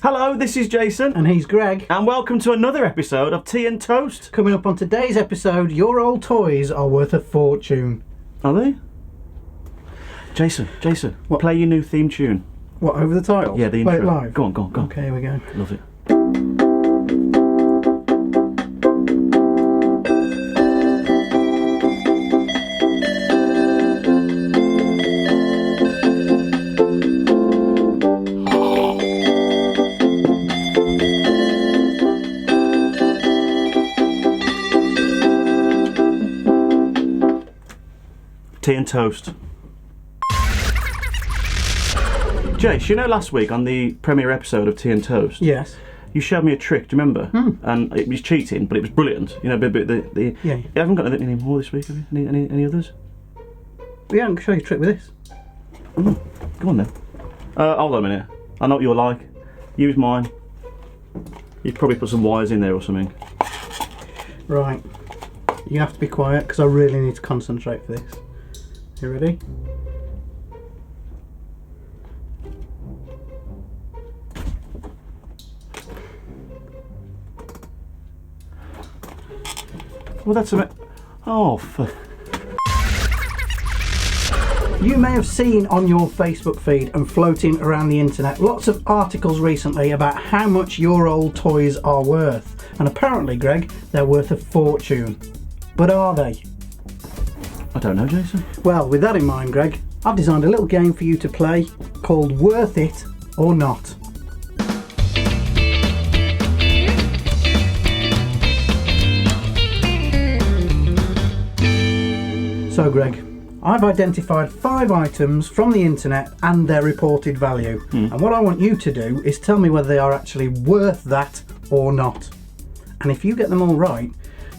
Hello, this is Jason. And he's Greg. And welcome to another episode of Tea and Toast. Coming up on today's episode, your old toys are worth a fortune. Are they? Jason, what? Play your new theme tune. What, over the title? Yeah, the Play intro. it live? Go on. Okay, here we go. Love it. Tea and Toast. Jace, you know last week on the premiere episode of Tea and Toast, Yes. you showed me a trick, do you remember? And it was cheating, but it was brilliant. You know, the Yeah. You haven't got any more this week, have you? Any others? Yeah, I can show you a trick with this. Go on then. Hold on a minute. I know what you're like. Use mine. You'd probably put some wires in there or something. Right. You have to be quiet because I really need to concentrate for this. You ready? Well, that's a... Oh, You may have seen on your Facebook feed and floating around the internet lots of articles recently about how much your old toys are worth. And apparently, Greg, they're worth a fortune. But are they? I don't know, Jason. Well, with that in mind, Greg, I've designed a little game for you to play called Worth It or Not. So, Greg, I've identified 5 items from the internet and their reported value. And what I want you to do is tell me whether they are actually worth that or not. And if you get them all right,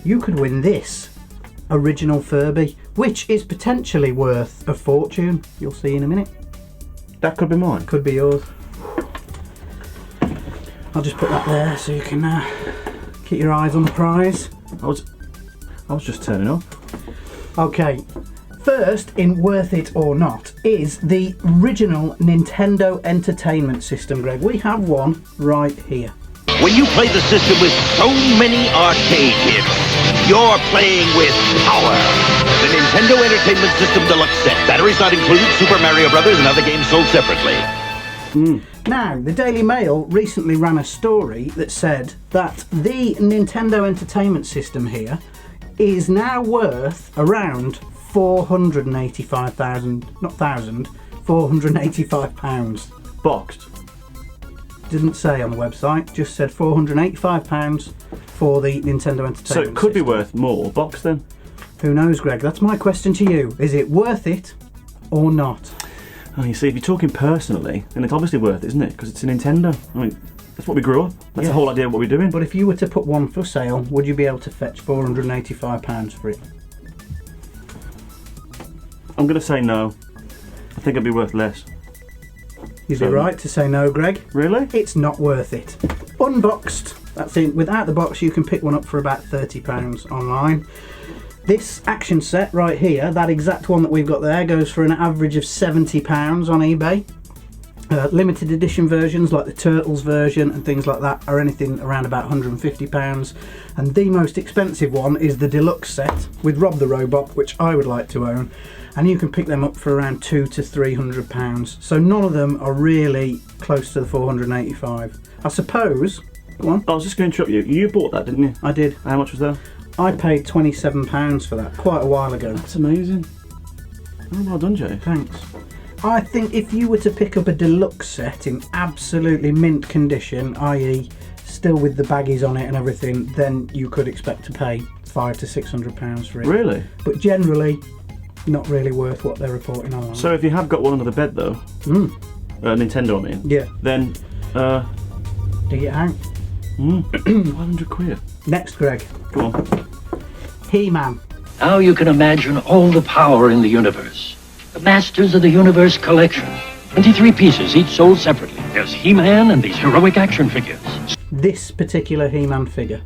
you could win this original Furby, which is potentially worth a fortune. You'll see in a minute. That could be mine. Could be yours. I'll just put that there so you can keep your eyes on the prize. I was just turning up. Okay, first in Worth It or Not is the original Nintendo Entertainment System, Greg. We have one right here. When you play the system with so many arcade hits, you're playing with power. The Nintendo Entertainment System Deluxe Set. Batteries not included, Super Mario Brothers, and other games sold separately. Now, the Daily Mail recently ran a story that said that the Nintendo Entertainment System here is now worth around £485. Boxed. Didn't say on the website, just said £485 for the Nintendo Entertainment So it could be System. worth more. Boxed then? Who knows, Greg? That's my question to you. Is it worth it or not? Oh, you see, if you're talking personally, then it's obviously worth it, isn't it? Because it's a Nintendo. I mean, that's what we grew up. That's the whole idea of what we're doing. But if you were to put one for sale, would you be able to fetch £485 for it? I'm going to say no. I think it'd be worth less. You'd be right to say no, Greg. Really? It's not worth it. Unboxed, that's it. Without the box, you can pick one up for about £30 online. This action set right here, that exact one that we've got there, goes for an average of £70 on eBay. Limited edition versions like the Turtles version and things like that are anything around about £150. And the most expensive one is the deluxe set with Rob the Robot, which I would like to own. And you can pick them up for around £200 to £300. So none of them are really close to the 485. I suppose. Go on. I was just going to interrupt you. You bought that, didn't you? I did. How much was that? I paid £27 for that quite a while ago. That's amazing. Oh, well done, Jay. Thanks. I think if you were to pick up a deluxe set in absolutely mint condition, i.e. still with the baggies on it and everything, then you could expect to pay £500 to £600 for it. Really? But generally, not really worth what they're reporting online. So if you have got one under the bed, though, Nintendo, I mean, yeah, then, dig it out. 100 quid. Next, Greg. Go on. He-Man. Now you can imagine all the power in the universe. The Masters of the Universe collection. 23 pieces, each sold separately. There's He-Man and these heroic action figures. This particular He-Man figure.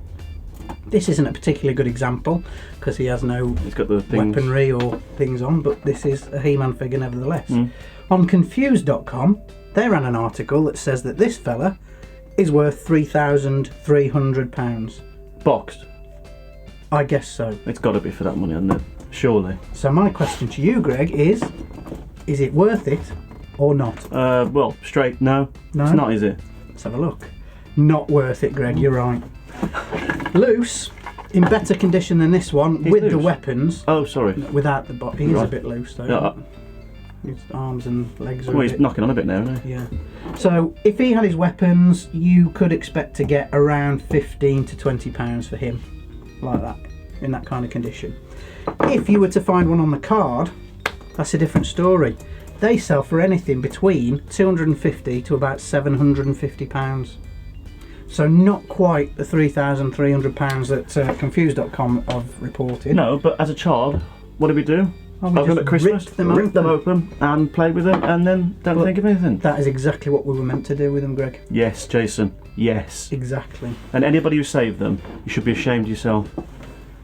This isn't a particularly good example because he has no He's got the things. weaponry or things on, but this is a He-Man figure nevertheless. On Confused.com, they ran an article that says that this fella is worth £3,300. Boxed. I guess so. It's got to be for that money, hasn't it? Surely. So my question to you, Greg, is it worth it or not? Well, straight no. No? It's not, is it? Let's have a look. Not worth it, Greg, you're right. Loose, in better condition than this one, He's with the loose. weapons. Oh, sorry. Without the body. He is a Right. bit loose though. Yeah. His arms and legs are Well, a he's bit... knocking on a bit now, isn't he? Yeah. So if he had his weapons, you could expect to get around £15 to £20 for him, like that, in that kind of condition. If you were to find one on the card, that's a different story. They sell for anything between £250 to about £750. So not quite the £3,300 that Confused.com have reported. No, but as a child, what did we do? Oh, we Open them just at Christmas, ripped them rip them open and played with them, and then don't think of anything. That is exactly what we were meant to do with them, Greg. Yes, Jason. Yes. Exactly. And anybody who saved them, you should be ashamed of yourself.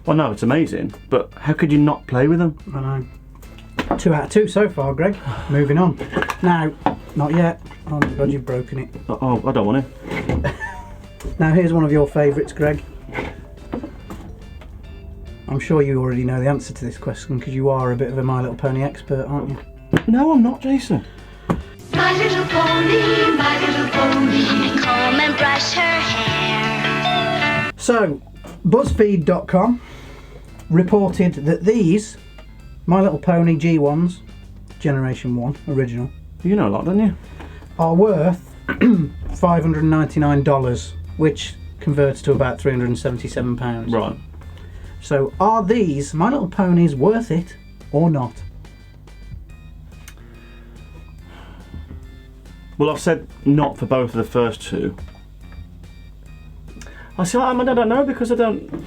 Well, no, it's amazing, but how could you not play with them? I know. 2 out of 2 so far, Greg. Moving on. Now, not yet. Oh my God, you've broken it. Oh, I don't want to. Now here's one of your favourites, Greg. I'm sure you already know the answer to this question because you are a bit of a My Little Pony expert, aren't you? No, I'm not, Jason. My little pony, my little pony. Comb and brush her hair. So, BuzzFeed.com reported that these My Little Pony G1s, Generation 1, original, You know a lot, don't you? are worth $599, which converts to about £377. Right. So are these My Little Ponies worth it or not? Well, I've said not for both of the first two. I don't know because I don't.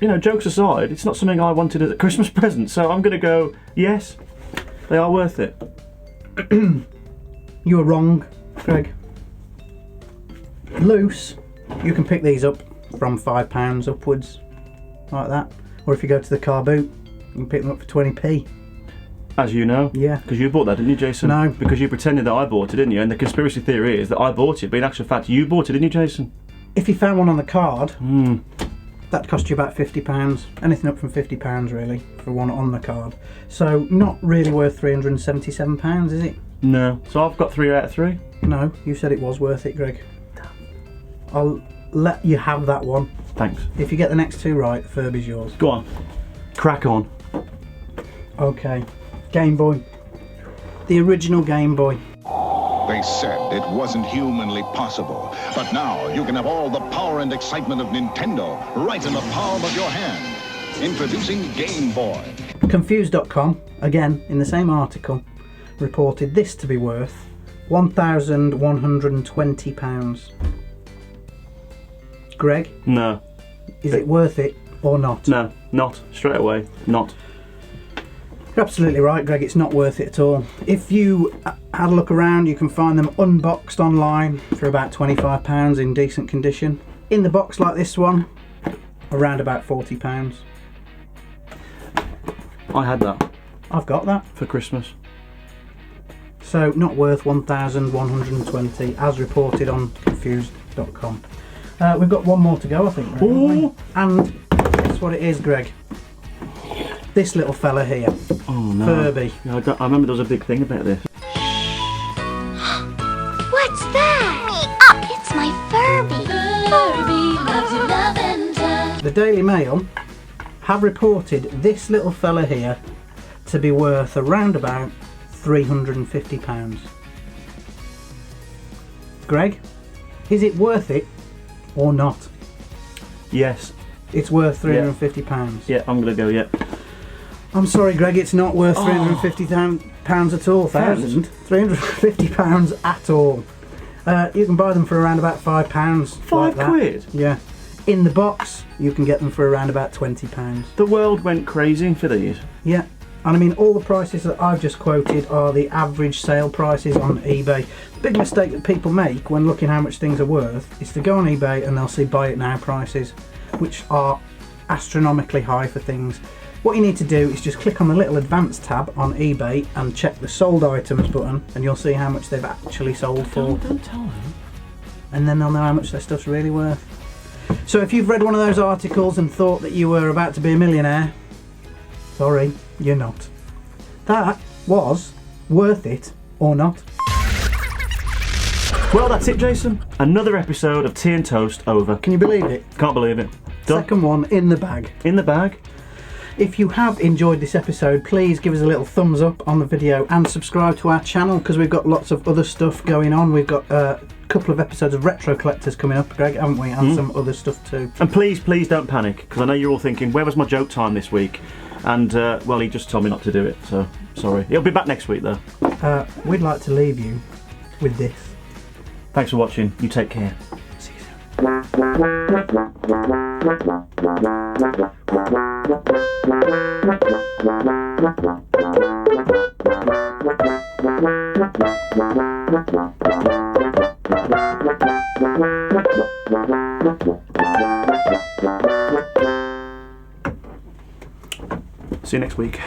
You know, jokes aside, it's not something I wanted as a Christmas present, so I'm going to go yes, they are worth it. You were wrong, Greg. Loose, you can pick these up from £5 upwards, like that. Or if you go to the car boot, you can pick them up for 20p. As you know. Yeah. Because you bought that, didn't you, Jason? No. Because you pretended that I bought it, didn't you? And the conspiracy theory is that I bought it, but in actual fact, you bought it, didn't you, Jason? If you found one on the card, that'd cost you about £50. Anything up from £50 really for one on the card. So not really worth £377, is it? No. So I've got 3 out of 3. No, you said it was worth it, Greg. I'll let you have that one. Thanks. If you get the next 2 right, Furby's yours. Go on. Crack on. Okay. Game Boy. The original Game Boy. They said it wasn't humanly possible. But now you can have all the power and excitement of Nintendo right in the palm of your hand. Introducing Game Boy. Confused.com, again in the same article, reported this to be worth £1,120. Greg, No. is it worth it or not? No. Not. Straight away. Not. You're absolutely right, Greg, it's not worth it at all. If you had a look around, you can find them unboxed online for about £25 in decent condition. In the box like this one, around about £40. I had that I've got that. for Christmas. So not worth £1,120 as reported on Confused.com. We've got one more to go, I think. Greg, haven't we? Ooh. And guess what it is, Greg? This little fella here, Oh no. Furby. Yeah, I remember there was a big thing about this. What's that? Me up! It's my Furby. Furby loves you lavender. The Daily Mail have reported this little fella here to be worth around about £350. Greg, is it worth it or not? Yes. It's worth £350. Yeah, I'm going to go, yeah. I'm sorry, Greg, it's not worth £350 at all. £350 at all. You can buy them for around about £5. £5? Yeah. In the box, you can get them for around about £20. The world went crazy for these. Yeah. And I mean, all the prices that I've just quoted are the average sale prices on eBay. The big mistake that people make when looking how much things are worth is to go on eBay and they'll see buy it now prices, which are astronomically high for things. What you need to do is just click on the little advanced tab on eBay and check the sold items button, and you'll see how much they've actually sold for. Don't tell them. and then they'll know how much their stuff's really worth. So if you've read one of those articles and thought that you were about to be a millionaire, sorry, you're not. That was worth it or not. Well, that's it, Jason. Another episode of Tea and Toast over. Can you believe it? Can't believe it. Done. Second one in the bag. In the bag. If you have enjoyed this episode, please give us a little thumbs up on the video and subscribe to our channel, because we've got lots of other stuff going on. We've got a couple of episodes of Retro Collectors coming up, Greg, haven't we? And some other stuff too. And please don't panic, because I know you're all thinking, where was my joke time this week? And, well, he just told me not to do it, so sorry. He'll be back next week, though. We'd like to leave you with this. Thanks for watching. You take care. See you See you next week.